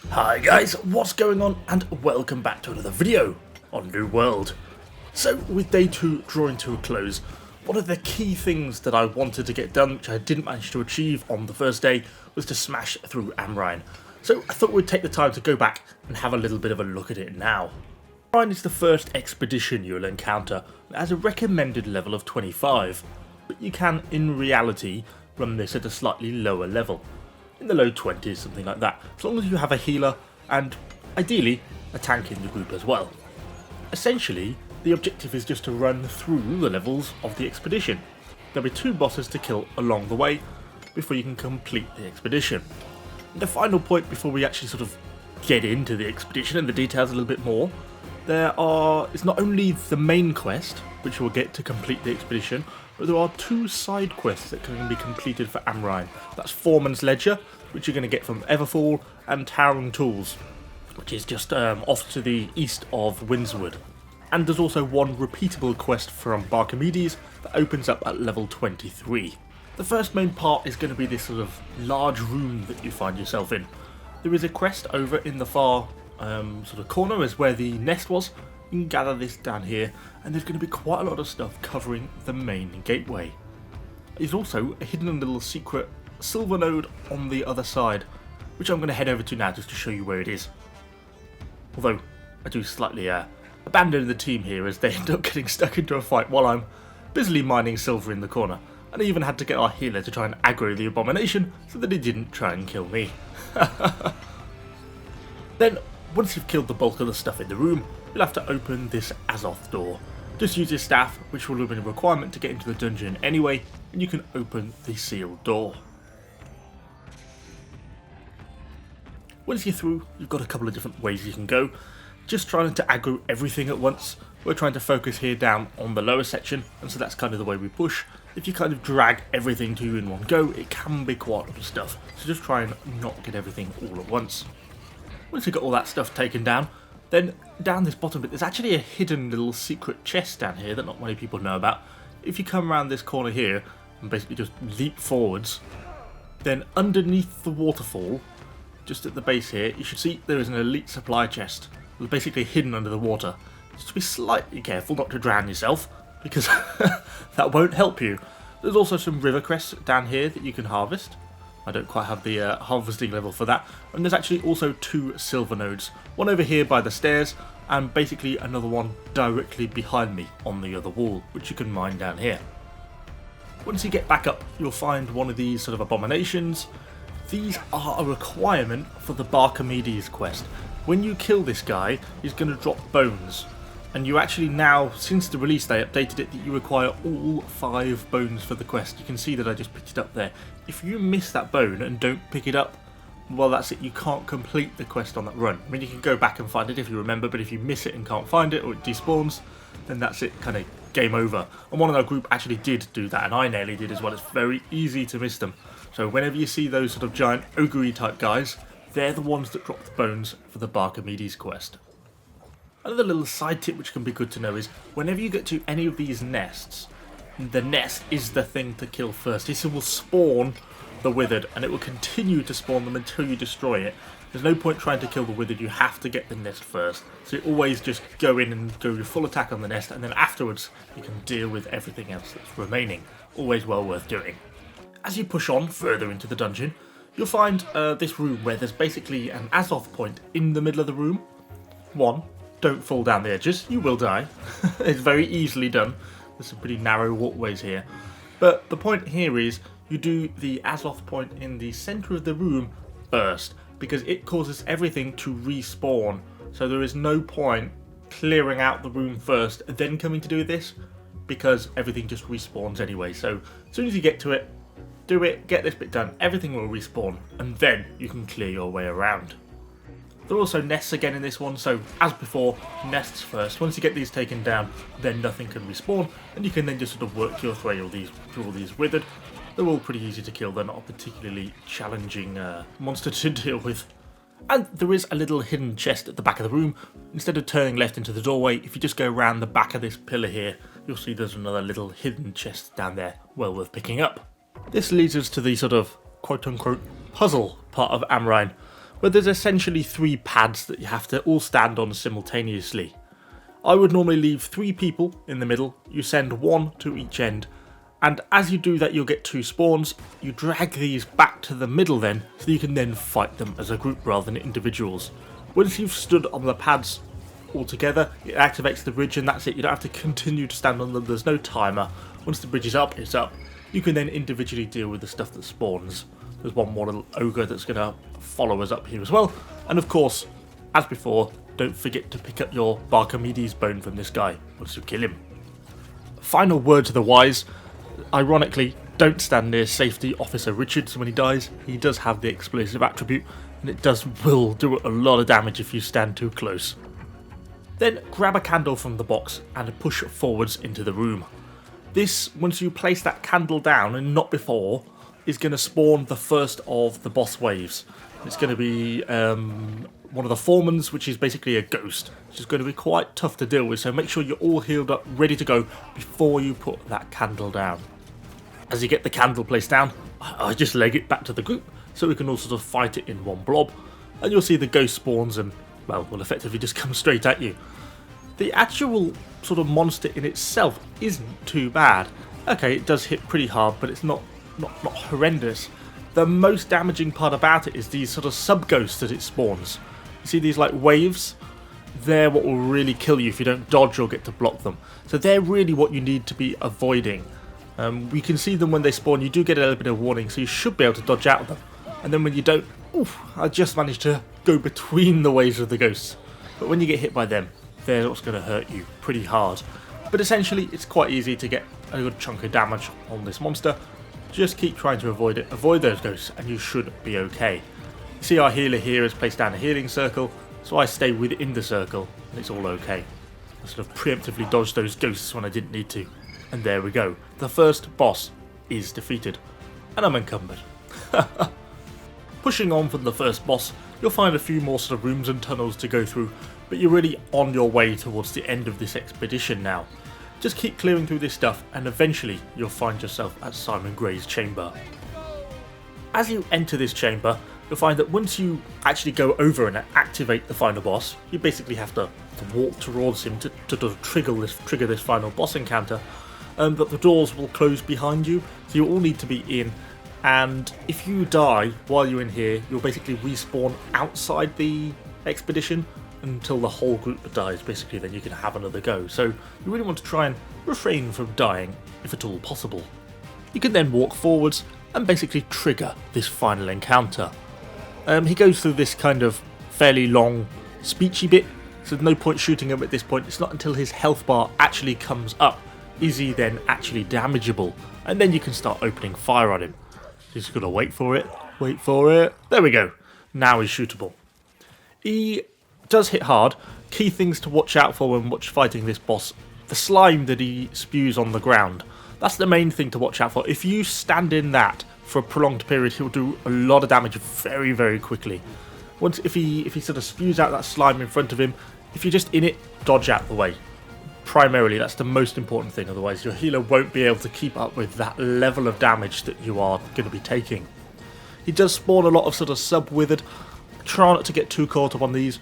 Hi guys, what's going on, and welcome back to another video on New World. So with day 2 drawing to a close, one of the key things that I wanted to get done, which I didn't manage to achieve on the first day, was to smash through Amrine. So I thought we'd take the time to go back and have a little bit of a look at it now. Amrine is the first expedition you'll encounter, and it has a recommended level of 25, but you can in reality run this at a slightly lower level. In the low 20s, something like that, as long as you have a healer and, ideally, a tank in the group as well. Essentially, the objective is just to run through the levels of the expedition. There'll be 2 bosses to kill along the way before you can complete the expedition. And the final point before we actually sort of get into the expedition and the details a little bit more, it's not only the main quest, which we'll get to complete the expedition, but there are 2 side quests that can be completed for Amrine. That's Foreman's Ledger, which you're going to get from Everfall, and Towering Tools, which is just off to the east of Windswood. And there's also one repeatable quest from Barkimedes that opens up at level 23. The first main part is going to be this sort of large room that you find yourself in. There is a quest over in the far sort of corner is where the nest was. You can gather this down here, and there's going to be quite a lot of stuff covering the main gateway. There's also a hidden little secret silver node on the other side, which I'm going to head over to now just to show you where it is. Although I do slightly abandon the team here as they end up getting stuck into a fight while I'm busily mining silver in the corner, and I even had to get our healer to try and aggro the abomination so that he didn't try and kill me. Then, once you've killed the bulk of the stuff in the room, you'll have to open this Azoth door. Just use your staff, which will have been a requirement to get into the dungeon anyway, and you can open the sealed door. Once you're through, you've got a couple of different ways you can go. Just trying to aggro everything at once. We're trying to focus here down on the lower section, and so that's kind of the way we push. If you kind of drag everything to you in one go, it can be quite a lot of stuff, so just try and not get everything all at once. Once you've got all that stuff taken down, then down this bottom bit, there's actually a hidden little secret chest down here that not many people know about. If you come around this corner here and basically just leap forwards, then underneath the waterfall, just at the base here, you should see there is an elite supply chest. It's basically hidden under the water. Just be slightly careful not to drown yourself, because that won't help you. There's also some river crests down here that you can harvest. I don't quite have the harvesting level for that. And there's actually also 2 silver nodes. One over here by the stairs, and basically another one directly behind me on the other wall, which you can mine down here. Once you get back up, you'll find one of these sort of abominations. These are a requirement for the Barkimedes quest. When you kill this guy, he's going to drop bones. And you actually now, since the release they updated it, that you require all 5 bones for the quest. You can see that I just picked it up there. If you miss that bone and don't pick it up, well, that's it, you can't complete the quest on that run. I mean, you can go back and find it if you remember, but if you miss it and can't find it, or it despawns, then that's it, kind of game over. And one of our group actually did do that, and I nearly did as well. It's very easy to miss them. So whenever you see those sort of giant ogre type guys, they're the ones that drop the bones for the Barkimedes quest. Another little side tip which can be good to know is, whenever you get to any of these nests, the nest is the thing to kill first. This will spawn the Withered, and it will continue to spawn them until you destroy it. There's no point trying to kill the Withered, you have to get the nest first. So you always just go in and go your full attack on the nest, and then afterwards you can deal with everything else that's remaining. Always well worth doing. As you push on further into the dungeon, you'll find this room where there's basically an Azoth point in the middle of the room. 1. Don't fall down the edges, you will die. It's very easily done. There's some pretty narrow walkways here. But the point here is, you do the Azoth point in the centre of the room first, because it causes everything to respawn. So there is no point clearing out the room first and then coming to do this, because everything just respawns anyway. So as soon as you get to it, do it, get this bit done, everything will respawn, and then you can clear your way around. There are also nests again in this one, so as before, nests first. Once you get these taken down, then nothing can respawn, and you can then just sort of work your way through all these Withered. They're all pretty easy to kill, they're not a particularly challenging monster to deal with. And there is a little hidden chest at the back of the room. Instead of turning left into the doorway, if you just go around the back of this pillar here, you'll see there's another little hidden chest down there, well worth picking up. This leads us to the sort of quote-unquote puzzle part of Amrine, where there's essentially 3 pads that you have to all stand on simultaneously. I would normally leave 3 people in the middle, you send 1 to each end, and as you do that you'll get 2 spawns. You drag these back to the middle then, so you can then fight them as a group rather than individuals. Once you've stood on the pads all together, it activates the bridge and that's it. You don't have to continue to stand on them, there's no timer. Once the bridge is up, it's up. You can then individually deal with the stuff that spawns. There's one more little ogre that's going to follow us up here as well. And of course, as before, don't forget to pick up your Withered Bone from this guy once you kill him. Final word to the wise. Ironically, don't stand near Safety Officer Richards when he dies. He does have the explosive attribute, and it will do a lot of damage if you stand too close. Then grab a candle from the box and push forwards into the room. This, once you place that candle down and not before, is going to spawn the first of the boss waves. It's going to be one of the foremans, which is basically a ghost, which is going to be quite tough to deal with, so make sure you're all healed up, ready to go before you put that candle down. As you get the candle placed down, I just leg it back to the group so we can all sort of fight it in one blob, and you'll see the ghost spawns and, well, will effectively just come straight at you. The actual sort of monster in itself isn't too bad. Okay, it does hit pretty hard, but it's not horrendous. The most damaging part about it is these sort of sub-ghosts that it spawns. You see these like waves? They're what will really kill you if you don't dodge or get to block them. So they're really what you need to be avoiding. We can see them when they spawn. You do get a little bit of warning, so you should be able to dodge out of them. And then when you don't, oof, I just managed to go between the waves of the ghosts. But when you get hit by them, they're what's going to hurt you pretty hard. But essentially, it's quite easy to get a good chunk of damage on this monster. Just keep trying to avoid it. Avoid those ghosts and you should be okay. You see our healer here has placed down a healing circle, so I stay within the circle and it's all okay. I sort of preemptively dodged those ghosts when I didn't need to. And there we go. The first boss is defeated. And I'm encumbered. Pushing on from the first boss, you'll find a few more sort of rooms and tunnels to go through, but you're really on your way towards the end of this expedition now. Just keep clearing through this stuff and eventually you'll find yourself at Simon Gray's chamber. As you enter this chamber, you'll find that once you actually go over and activate the final boss, you basically have to walk towards him to trigger this final boss encounter, but the doors will close behind you, so you all need to be in, and if you die while you're in here, you'll basically respawn outside the expedition until the whole group dies, basically, then you can have another go. So you really want to try and refrain from dying, if at all possible. You can then walk forwards and basically trigger this final encounter. He goes through this kind of fairly long, speechy bit, so there's no point shooting him at this point. It's not until his health bar actually comes up is he then actually damageable, and then you can start opening fire on him. Just gotta wait for it, there we go, now he's shootable. He does hit hard. Key things to watch out for when fighting this boss: the slime that he spews on the ground. That's the main thing to watch out for. If you stand in that for a prolonged period, he'll do a lot of damage very, very quickly. If he sort of spews out that slime in front of him, if you're just in it, dodge out the way. Primarily, that's the most important thing, otherwise your healer won't be able to keep up with that level of damage that you are going to be taking. He does spawn a lot of sort of sub-withered. Try not to get too caught up on these.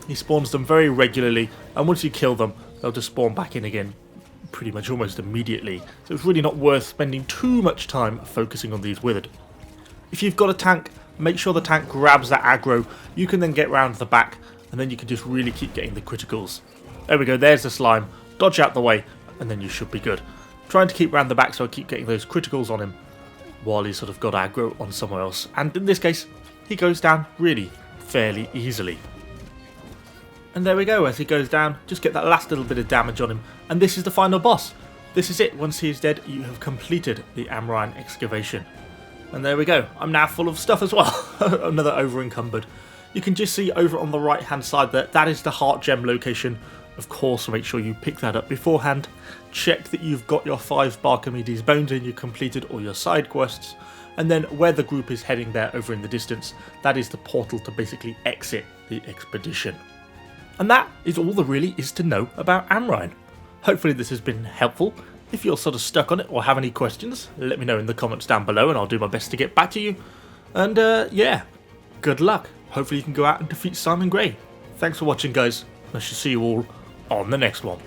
He spawns them very regularly, and once you kill them, they'll just spawn back in again pretty much almost immediately. So it's really not worth spending too much time focusing on these withered. If you've got a tank, make sure the tank grabs that aggro. You can then get round the back, and then you can just really keep getting the criticals. There we go, there's the slime. Dodge out the way, and then you should be good. Trying to keep round the back so I keep getting those criticals on him while he's sort of got aggro on somewhere else. And in this case, he goes down really fairly easily. And there we go, as he goes down, just get that last little bit of damage on him. And this is the final boss. This is it. Once he is dead, you have completed the Amrine Excavation. And there we go. I'm now full of stuff as well. Another over encumbered. You can just see over on the right hand side there, that is the heart gem location. Of course, make sure you pick that up beforehand. Check that you've got your 5 Withered Bones and you've completed all your side quests. And then where the group is heading there over in the distance, that is the portal to basically exit the expedition. And that is all there really is to know about Amrine. Hopefully this has been helpful. If you're sort of stuck on it or have any questions, let me know in the comments down below and I'll do my best to get back to you. And yeah, good luck. hopefully you can go out and defeat Simon Grey. Thanks for watching, guys. I shall see you all on the next one.